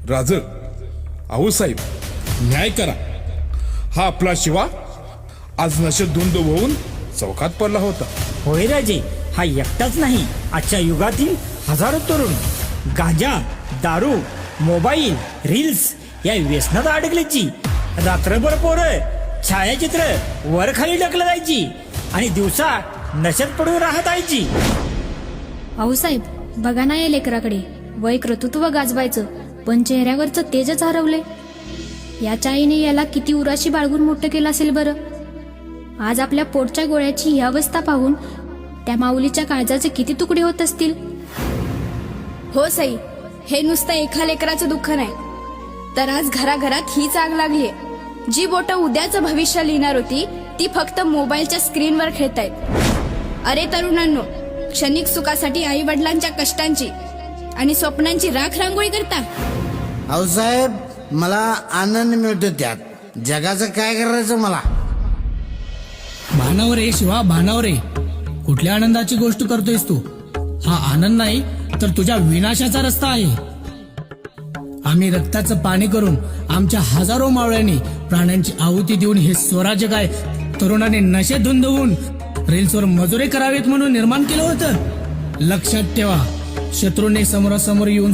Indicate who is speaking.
Speaker 1: राज आऊसाहेब न्याय करा. हा आपला शिवा आज नशेत धुंद होऊन चौकात पडला होता.
Speaker 2: होय राजे, हा एकटाच नाही. आजच्या युगातील हजारो तरुण गांजा, दारू, मोबाईल, रील्स या व्यसनात अडकल्याची. रात्रभर पोरं छायाचित्र वर खाली ढकलत जायची आणि दिवसा नशेत पडून राहत आयची.
Speaker 3: आऊसाहेब बघा ना या लेकराकडे. वय कर्तृत्व गाजवायचं पण चेहऱ्यावरचं तेजच हरवले. याच्या आईने याला किती उराशी बाळगून मोठं केलं असेल बरं. आज आपल्या पोटच्या गोळ्याची ही अवस्था पाहून त्या माऊलीच्या काळजाचे किती तुकडे होत असतील.
Speaker 4: हो सई, हे नुसतं एका लेकराचं दुःख नाही, तर आज घराघरात हीच आग लागलीये. जी बोटं उद्याचं भविष्य लिहिणार होती ती फक्त मोबाईलच्या स्क्रीनवर खेळतायत. अरे तरुणांनो, क्षणिक सुखासाठी आई वडिलांच्या कष्टांची आणि स्वप्नांची राख रांगोळी करता.
Speaker 5: आऊसाहेब मला आनंद मिळतो त्यात. जगाचं काय करायचं मला.
Speaker 6: भानावर आहे शिवा, भानावर आहे. कुठल्या आनंदाची गोष्ट करतोयस तू. हा आनंद नाही तर तुझ्या विनाशाचा रस्ता आहे. आम्ही रक्ताचं पाणी करून आमच्या हजारो मावळ्यांनी प्राण्यांची आहुती देऊन हे स्वराज्य काय तरुणांनी नशेत धुंद होऊन रील्सवर मजुरे करावेत म्हणून निर्माण केलं होतं. लक्षात ठेवा, शत्रूने समोरासमोर येऊन